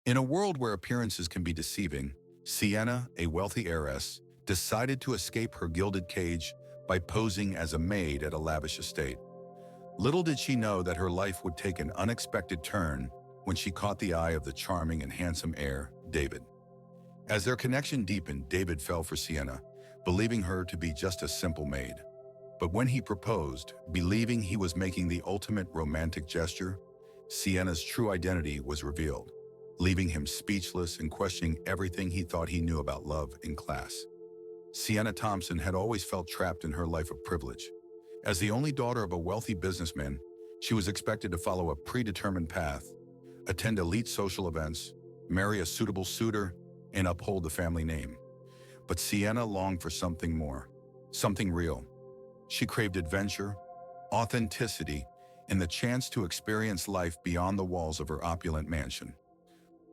In a world where appearances can be deceiving, Sienna, a wealthy heiress, decided to escape her gilded cage by posing as a maid at a lavish estate. Little did she know that her life would take an unexpected turn when she caught the eye of the charming and handsome heir, David. As their connection deepened, David fell for Sienna, believing her to be just a simple maid. But when he proposed, believing he was making the ultimate romantic gesture, Sienna's true identity was revealed, leaving him speechless and questioning everything he thought he knew about love in class. Sienna Thompson had always felt trapped in her life of privilege. As the only daughter of a wealthy businessman, she was expected to follow a predetermined path, attend elite social events, marry a suitable suitor, and uphold the family name. But Sienna longed for something more, something real. She craved adventure, authenticity, and the chance to experience life beyond the walls of her opulent mansion.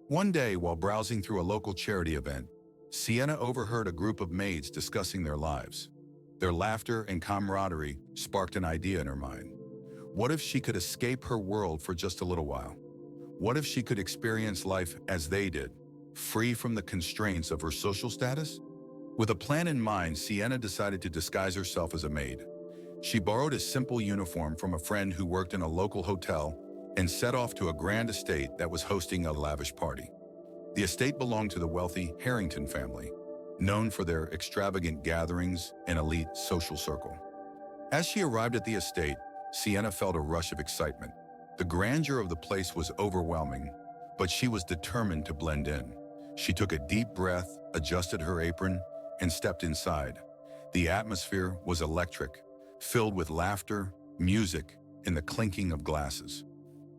One day, while browsing through a local charity event, Sienna overheard a group of maids discussing their lives. Their laughter and camaraderie sparked an idea in her mind. What if she could escape her world for just a little while? What if she could experience life as they did, free from the constraints of her social status? With a plan in mind, Sienna decided to disguise herself as a maid. She borrowed a simple uniform from a friend who worked in a local hotel and set off to a grand estate that was hosting a lavish party. The estate belonged to the wealthy Harrington family, known for their extravagant gatherings and elite social circle. As she arrived at the estate, Sienna felt a rush of excitement. The grandeur of the place was overwhelming, but she was determined to blend in. She took a deep breath, adjusted her apron, and stepped inside. The atmosphere was electric, filled with laughter, music, and the clinking of glasses.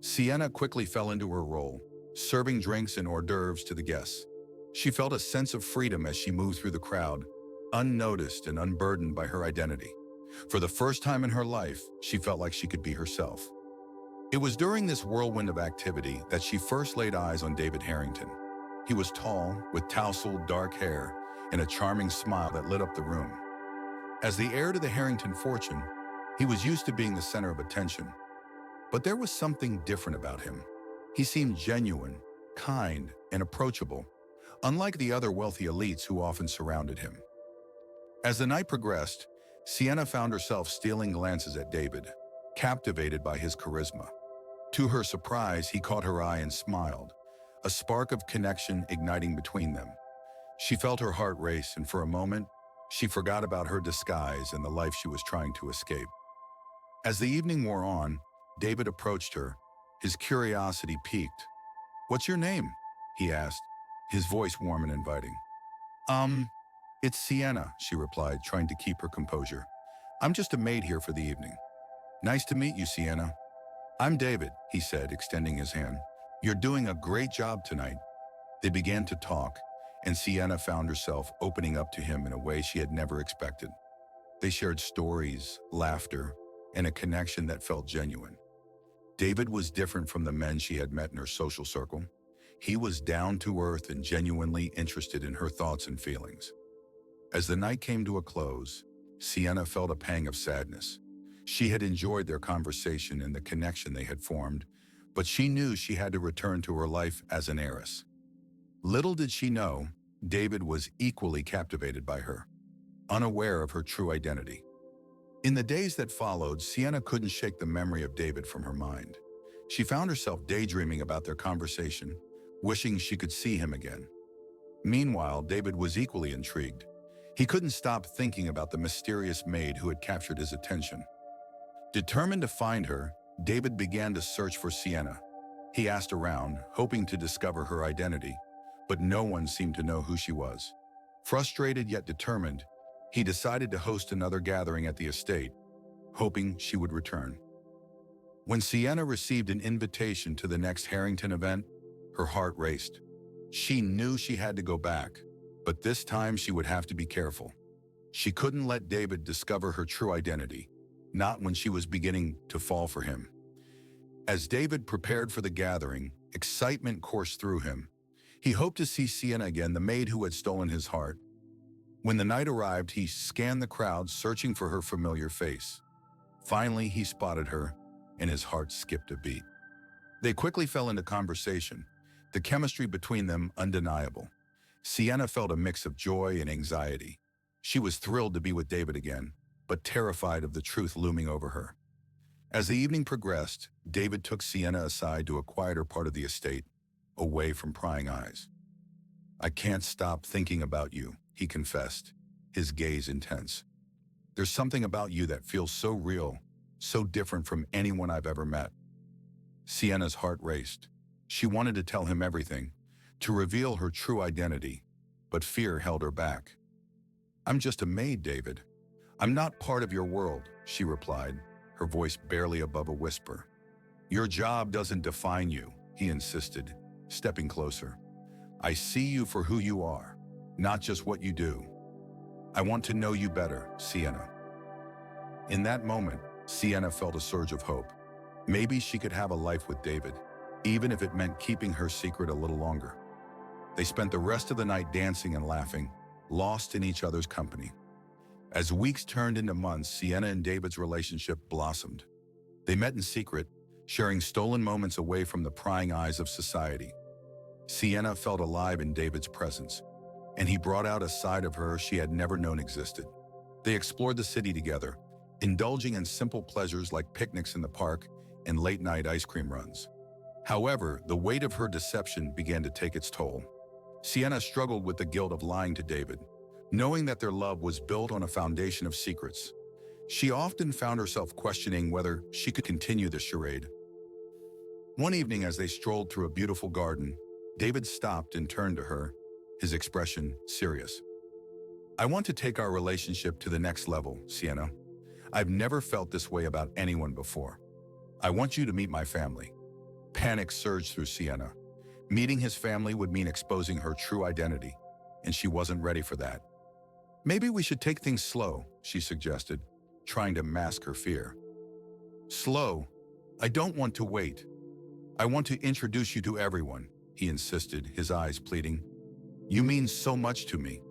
Sienna quickly fell into her role, serving drinks and hors d'oeuvres to the guests. She felt a sense of freedom as she moved through the crowd, unnoticed and unburdened by her identity. For the first time in her life, she felt like she could be herself. It was during this whirlwind of activity that she first laid eyes on David Harrington. He was tall, with tousled dark hair, and a charming smile that lit up the room. As the heir to the Harrington fortune, he was used to being the center of attention. But there was something different about him. He seemed genuine, kind, and approachable, unlike the other wealthy elites who often surrounded him. As the night progressed, Sienna found herself stealing glances at David, captivated by his charisma. To her surprise, he caught her eye and smiled, a spark of connection igniting between them. She felt her heart race, and for a moment, she forgot about her disguise and the life she was trying to escape. As the evening wore on, David approached her, his curiosity piqued. "What's your name?" he asked, his voice warm and inviting. It's Sienna," she replied, trying to keep her composure. "I'm just a maid here for the evening." "Nice to meet you, Sienna." "I'm David," he said, extending his hand. "You're doing a great job tonight." They began to talk, and Sienna found herself opening up to him in a way she had never expected. They shared stories, laughter, and a connection that felt genuine. David was different from the men she had met in her social circle. He was down to earth and genuinely interested in her thoughts and feelings. As the night came to a close, Sienna felt a pang of sadness. She had enjoyed their conversation and the connection they had formed, but she knew she had to return to her life as an heiress. Little did she know, David was equally captivated by her, unaware of her true identity. In the days that followed, Sienna couldn't shake the memory of David from her mind. She found herself daydreaming about their conversation, wishing she could see him again. Meanwhile, David was equally intrigued. He couldn't stop thinking about the mysterious maid who had captured his attention. Determined to find her, David began to search for Sienna. He asked around, hoping to discover her identity, but no one seemed to know who she was. Frustrated yet determined, he decided to host another gathering at the estate, hoping she would return. When Sienna received an invitation to the next Harrington event, her heart raced. She knew she had to go back, but this time she would have to be careful. She couldn't let David discover her true identity, not when she was beginning to fall for him. As David prepared for the gathering, excitement coursed through him. He hoped to see Sienna again, the maid who had stolen his heart. When the night arrived, he scanned the crowd, searching for her familiar face. Finally, he spotted her, and his heart skipped a beat. They quickly fell into conversation, The chemistry between them undeniable. Sienna felt a mix of joy and anxiety. She was thrilled to be with David again, but terrified of the truth looming over her. As the evening progressed, David took Sienna aside to a quieter part of the estate, away from prying eyes. "I can't stop thinking about you," he confessed, his gaze intense. "There's something about you that feels so real, so different from anyone I've ever met." Sienna's heart raced. She wanted to tell him everything, to reveal her true identity, but fear held her back. "I'm just a maid, David. I'm not part of your world," she replied, her voice barely above a whisper. "Your job doesn't define you," he insisted, stepping closer. "I see you for who you are, not just what you do. I want to know you better, Sienna." In that moment, Sienna felt a surge of hope. Maybe she could have a life with David, even if it meant keeping her secret a little longer. They spent the rest of the night dancing and laughing, lost in each other's company. As weeks turned into months, Sienna and David's relationship blossomed. They met in secret, sharing stolen moments away from the prying eyes of society. Sienna felt alive in David's presence, and he brought out a side of her she had never known existed. They explored the city together, indulging in simple pleasures like picnics in the park and late-night ice cream runs. However, the weight of her deception began to take its toll. Sienna struggled with the guilt of lying to David, knowing that their love was built on a foundation of secrets. She often found herself questioning whether she could continue the charade. One evening, as they strolled through a beautiful garden, David stopped and turned to her, his expression serious. "I want to take our relationship to the next level, Sienna. I've never felt this way about anyone before. I want you to meet my family." Panic surged through Sienna. Meeting his family would mean exposing her true identity, and she wasn't ready for that. "Maybe we should take things slow," she suggested, trying to mask her fear. "Slow? I don't want to wait. I want to introduce you to everyone," he insisted, his eyes pleading. "You mean so much to me."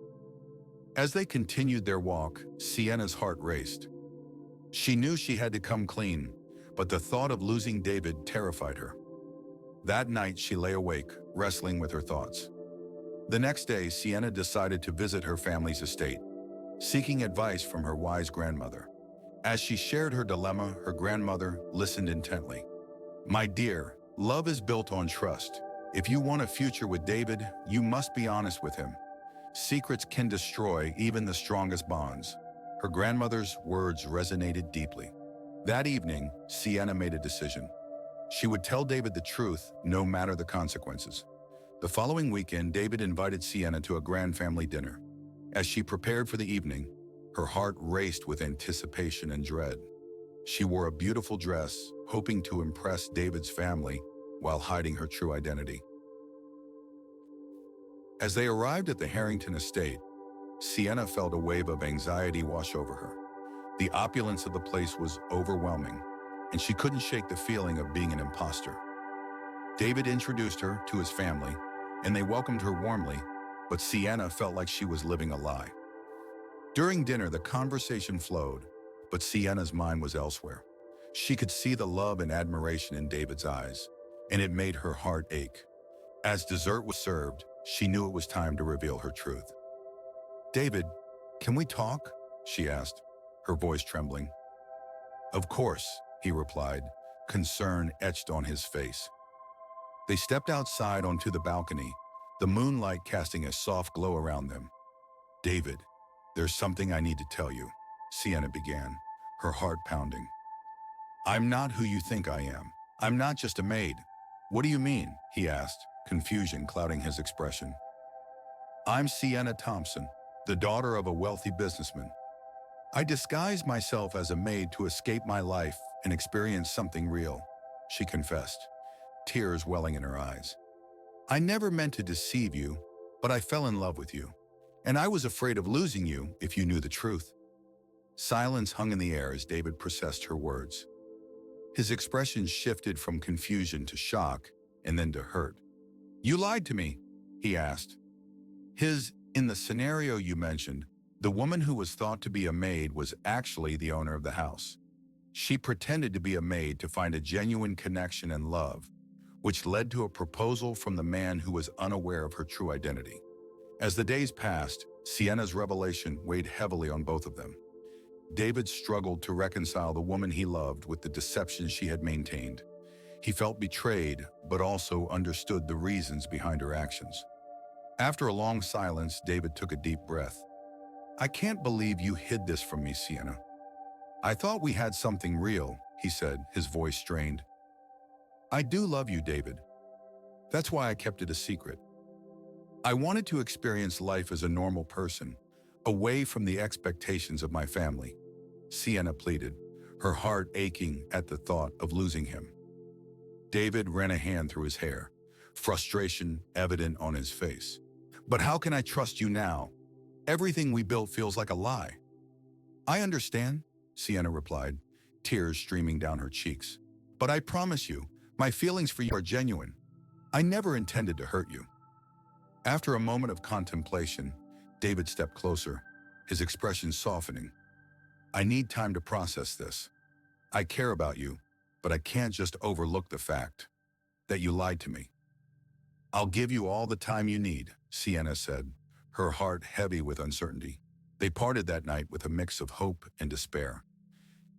As they continued their walk, Sienna's heart raced. She knew she had to come clean, but the thought of losing David terrified her. That night, she lay awake, wrestling with her thoughts. The next day, Sienna decided to visit her family's estate, seeking advice from her wise grandmother. As she shared her dilemma, her grandmother listened intently. "My dear, love is built on trust. If you want a future with David, you must be honest with him. Secrets can destroy even the strongest bonds." Her grandmother's words resonated deeply. That evening, Sienna made a decision. She would tell David the truth, no matter the consequences. The following weekend, David invited Sienna to a grand family dinner. As she prepared for the evening, her heart raced with anticipation and dread. She wore a beautiful dress, hoping to impress David's family while hiding her true identity. As they arrived at the Harrington estate, Sienna felt a wave of anxiety wash over her. The opulence of the place was overwhelming, and she couldn't shake the feeling of being an imposter. David introduced her to his family, and they welcomed her warmly, but Sienna felt like she was living a lie. During dinner, the conversation flowed, but Sienna's mind was elsewhere. She could see the love and admiration in David's eyes, and it made her heart ache. As dessert was served, she knew it was time to reveal her truth. "David, can we talk?" she asked, her voice trembling. "Of course," he replied, concern etched on his face. They stepped outside onto the balcony, the moonlight casting a soft glow around them. "David, there's something I need to tell you," Sienna began, her heart pounding. "I'm not who you think I am. I'm not just a maid." "What do you mean?" he asked, confusion clouding his expression. "I'm Sienna Thompson, the daughter of a wealthy businessman. I disguised myself as a maid to escape my life and experience something real," she confessed, tears welling in her eyes. "I never meant to deceive you, but I fell in love with you, and I was afraid of losing you if you knew the truth." Silence hung in the air as David processed her words. His expression shifted from confusion to shock and then to hurt. "You lied to me?" he asked. In the scenario you mentioned, the woman who was thought to be a maid was actually the owner of the house. She pretended to be a maid to find a genuine connection and love, which led to a proposal from the man who was unaware of her true identity. As the days passed, Sienna's revelation weighed heavily on both of them. David struggled to reconcile the woman he loved with the deception she had maintained. He felt betrayed, but also understood the reasons behind her actions. After a long silence, David took a deep breath. "I can't believe you hid this from me, Sienna. I thought we had something real," he said, his voice strained. "I do love you, David. That's why I kept it a secret. I wanted to experience life as a normal person, away from the expectations of my family," Sienna pleaded, her heart aching at the thought of losing him. David ran a hand through his hair, frustration evident on his face. "But how can I trust you now? Everything we built feels like a lie." "I understand," Sienna replied, tears streaming down her cheeks. "But I promise you, my feelings for you are genuine. I never intended to hurt you." After a moment of contemplation, David stepped closer, his expression softening. "I need time to process this. I care about you, but I can't just overlook the fact that you lied to me." "I'll give you all the time you need," Sienna said, her heart heavy with uncertainty. They parted that night with a mix of hope and despair.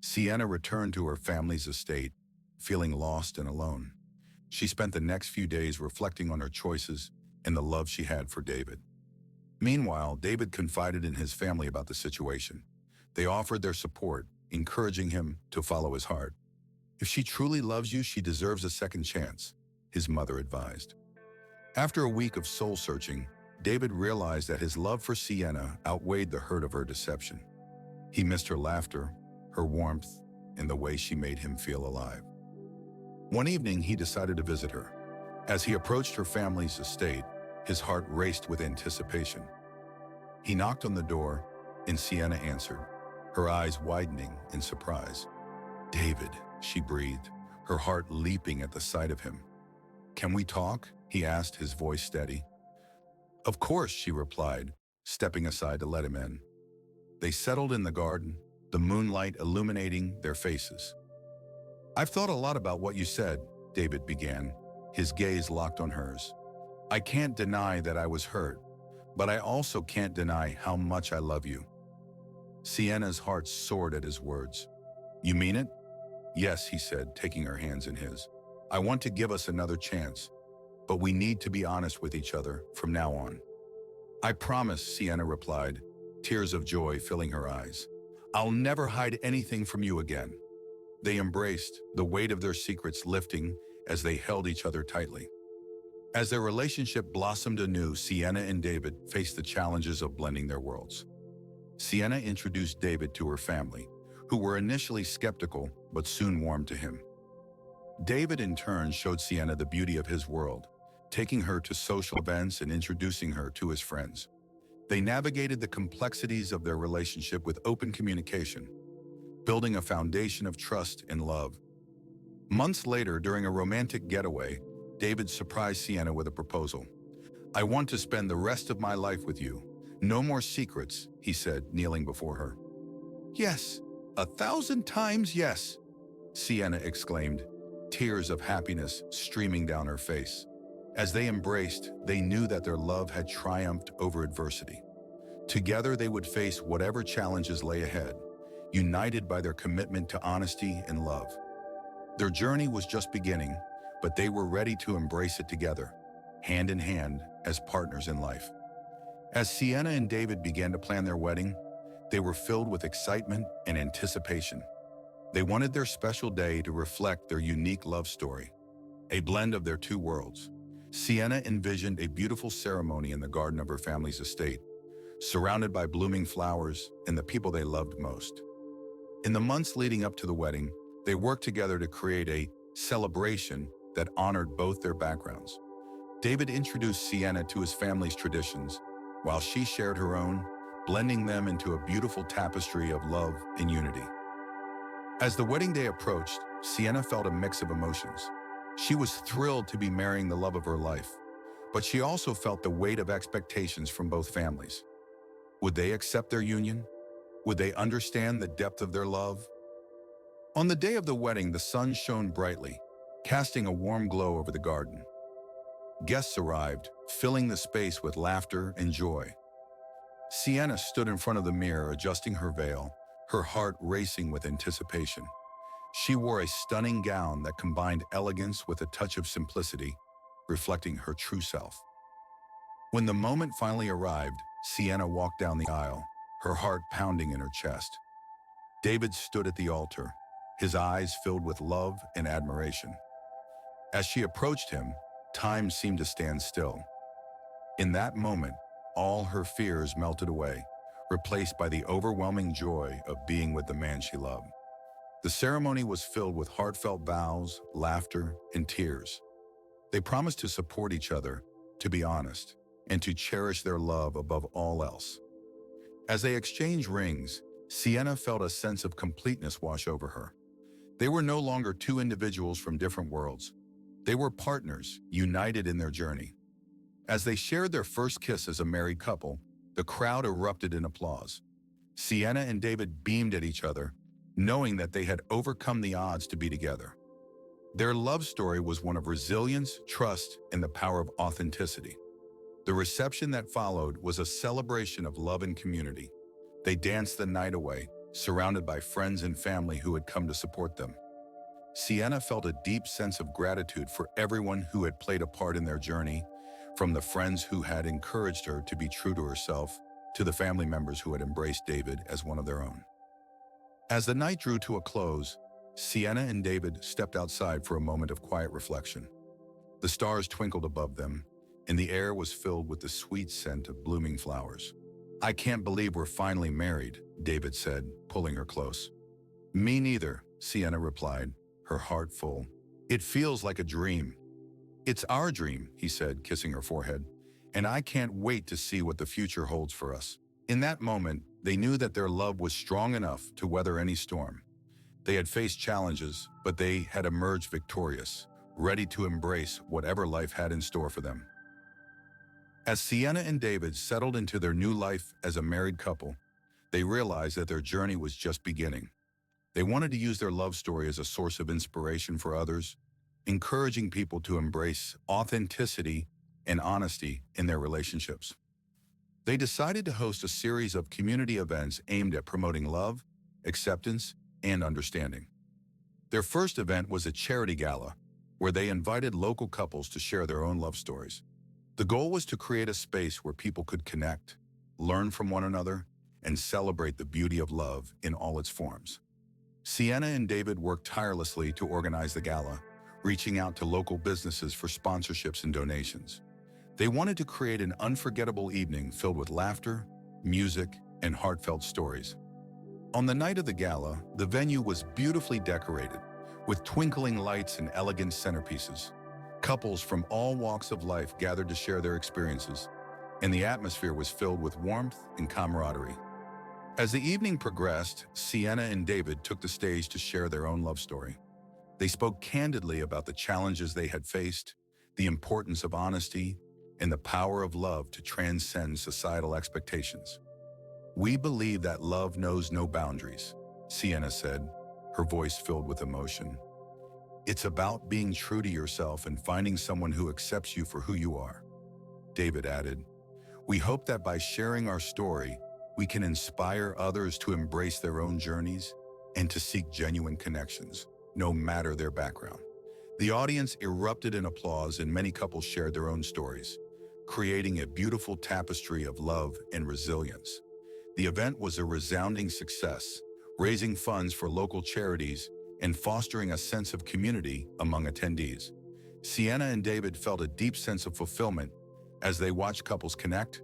Sienna returned to her family's estate, feeling lost and alone. She spent the next few days reflecting on her choices and the love she had for David. Meanwhile, David confided in his family about the situation. They offered their support, encouraging him to follow his heart. "If she truly loves you, she deserves a second chance," his mother advised. After a week of soul-searching, David realized that his love for Sienna outweighed the hurt of her deception. He missed her laughter, her warmth, and the way she made him feel alive. One evening, he decided to visit her. As he approached her family's estate, his heart raced with anticipation. He knocked on the door, and Sienna answered, her eyes widening in surprise. "David," she breathed, her heart leaping at the sight of him. "Can we talk?" he asked, his voice steady. "Of course," she replied, stepping aside to let him in. They settled in the garden, the moonlight illuminating their faces. "I've thought a lot about what you said," David began, his gaze locked on hers. "I can't deny that I was hurt, but I also can't deny how much I love you." Sienna's heart soared at his words. "You mean it?" "Yes," he said, taking her hands in his. "I want to give us another chance, but we need to be honest with each other from now on." "I promise," Sienna replied, tears of joy filling her eyes. "I'll never hide anything from you again." They embraced, the weight of their secrets lifting as they held each other tightly. As their relationship blossomed anew, Sienna and David faced the challenges of blending their worlds. Sienna introduced David to her family, who were initially skeptical but soon warmed to him. David in turn showed Sienna the beauty of his world, taking her to social events and introducing her to his friends. They navigated the complexities of their relationship with open communication, building a foundation of trust and love. Months later, during a romantic getaway, David surprised Sienna with a proposal. "I want to spend the rest of my life with you. No more secrets," he said, kneeling before her. "Yes, 1,000 times yes," Sienna exclaimed, tears of happiness streaming down her face. As they embraced, they knew that their love had triumphed over adversity. Together they would face whatever challenges lay ahead, united by their commitment to honesty and love. Their journey was just beginning, but they were ready to embrace it together, hand in hand as partners in life. As Sienna and David began to plan their wedding, they were filled with excitement and anticipation. They wanted their special day to reflect their unique love story, a blend of their two worlds. Sienna envisioned a beautiful ceremony in the garden of her family's estate, surrounded by blooming flowers and the people they loved most. In the months leading up to the wedding, they worked together to create a celebration that honored both their backgrounds. David introduced Sienna to his family's traditions, while she shared her own, blending them into a beautiful tapestry of love and unity. As the wedding day approached, Sienna felt a mix of emotions. She was thrilled to be marrying the love of her life, but she also felt the weight of expectations from both families. Would they accept their union? Would they understand the depth of their love? On the day of the wedding, the sun shone brightly, casting a warm glow over the garden. Guests arrived, filling the space with laughter and joy. Sienna stood in front of the mirror adjusting her veil, her heart racing with anticipation. She wore a stunning gown that combined elegance with a touch of simplicity, reflecting her true self. When the moment finally arrived, Sienna walked down the aisle, her heart pounding in her chest. David stood at the altar, his eyes filled with love and admiration. As she approached him, time seemed to stand still. In that moment, all her fears melted away, replaced by the overwhelming joy of being with the man she loved. The ceremony was filled with heartfelt vows, laughter, and tears. They promised to support each other, to be honest, and to cherish their love above all else. As they exchanged rings, Sienna felt a sense of completeness wash over her. They were no longer two individuals from different worlds. They were partners, united in their journey. As they shared their first kiss as a married couple, the crowd erupted in applause. Sienna and David beamed at each other, knowing that they had overcome the odds to be together. Their love story was one of resilience, trust, and the power of authenticity. The reception that followed was a celebration of love and community. They danced the night away, surrounded by friends and family who had come to support them. Sienna felt a deep sense of gratitude for everyone who had played a part in their journey, from the friends who had encouraged her to be true to herself, to the family members who had embraced David as one of their own. As the night drew to a close, Sienna and David stepped outside for a moment of quiet reflection. The stars twinkled above them, and the air was filled with the sweet scent of blooming flowers. "I can't believe we're finally married," David said, pulling her close. "Me neither," Sienna replied, her heart full. "It feels like a dream." "It's our dream," he said, kissing her forehead, "and I can't wait to see what the future holds for us." In that moment, they knew that their love was strong enough to weather any storm. They had faced challenges, but they had emerged victorious, ready to embrace whatever life had in store for them. As Sienna and David settled into their new life as a married couple, they realized that their journey was just beginning. They wanted to use their love story as a source of inspiration for others, encouraging people to embrace authenticity and honesty in their relationships. They decided to host a series of community events aimed at promoting love, acceptance, and understanding. Their first event was a charity gala, where they invited local couples to share their own love stories. The goal was to create a space where people could connect, learn from one another, and celebrate the beauty of love in all its forms. Sienna and David worked tirelessly to organize the gala, reaching out to local businesses for sponsorships and donations. They wanted to create an unforgettable evening filled with laughter, music, and heartfelt stories. On the night of the gala, the venue was beautifully decorated, with twinkling lights and elegant centerpieces. Couples from all walks of life gathered to share their experiences, and the atmosphere was filled with warmth and camaraderie. As the evening progressed, Sienna and David took the stage to share their own love story. They spoke candidly about the challenges they had faced, the importance of honesty, and the power of love to transcend societal expectations. "We believe that love knows no boundaries," Sienna said, her voice filled with emotion. "It's about being true to yourself and finding someone who accepts you for who you are." David added, "We hope that by sharing our story, we can inspire others to embrace their own journeys and to seek genuine connections, no matter their background." The audience erupted in applause and many couples shared their own stories, creating a beautiful tapestry of love and resilience. The event was a resounding success, raising funds for local charities and fostering a sense of community among attendees. Sienna and David felt a deep sense of fulfillment as they watched couples connect,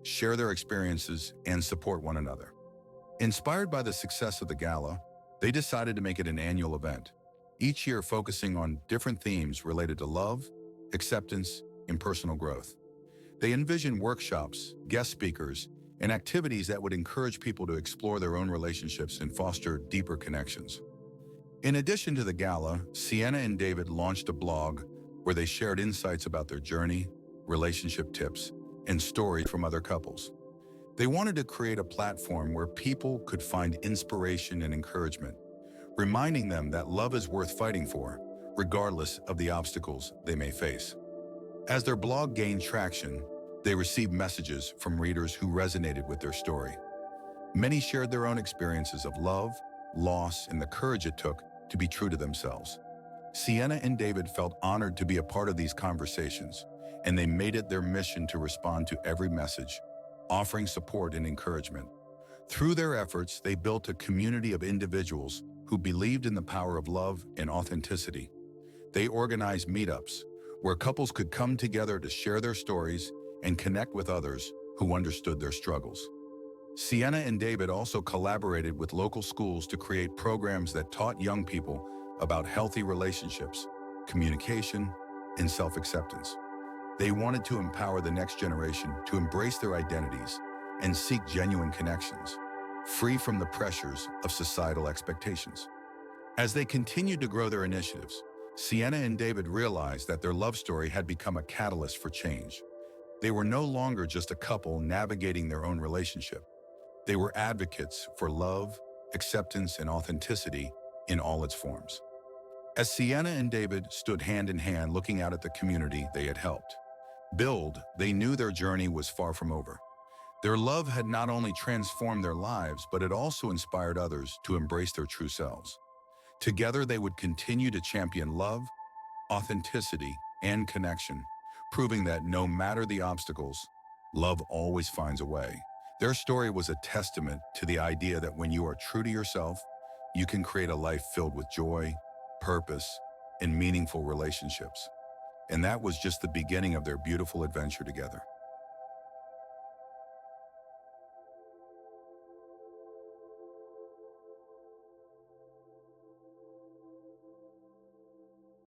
share their experiences, and support one another. Inspired by the success of the gala, they decided to make it an annual event, each year focusing on different themes related to love, acceptance, and personal growth. They envisioned workshops, guest speakers, and activities that would encourage people to explore their own relationships and foster deeper connections. In addition to the gala, Sienna and David launched a blog where they shared insights about their journey, relationship tips, and stories from other couples. They wanted to create a platform where people could find inspiration and encouragement, reminding them that love is worth fighting for, regardless of the obstacles they may face. As their blog gained traction, they received messages from readers who resonated with their story. Many shared their own experiences of love, loss, and the courage it took to be true to themselves. Sienna and David felt honored to be a part of these conversations, and they made it their mission to respond to every message, offering support and encouragement. Through their efforts, they built a community of individuals who believed in the power of love and authenticity. They organized meetups where couples could come together to share their stories and connect with others who understood their struggles. Sienna and David also collaborated with local schools to create programs that taught young people about healthy relationships, communication, and self-acceptance. They wanted to empower the next generation to embrace their identities and seek genuine connections, free from the pressures of societal expectations. As they continued to grow their initiatives, Sienna and David realized that their love story had become a catalyst for change. They were no longer just a couple navigating their own relationship. They were advocates for love, acceptance, and authenticity in all its forms. As Sienna and David stood hand in hand looking out at the community they had helped build, they knew their journey was far from over. Their love had not only transformed their lives, but it also inspired others to embrace their true selves. Together, they would continue to champion love, authenticity, and connection, proving that no matter the obstacles, love always finds a way. Their story was a testament to the idea that when you are true to yourself, you can create a life filled with joy, purpose, and meaningful relationships. And that was just the beginning of their beautiful adventure together.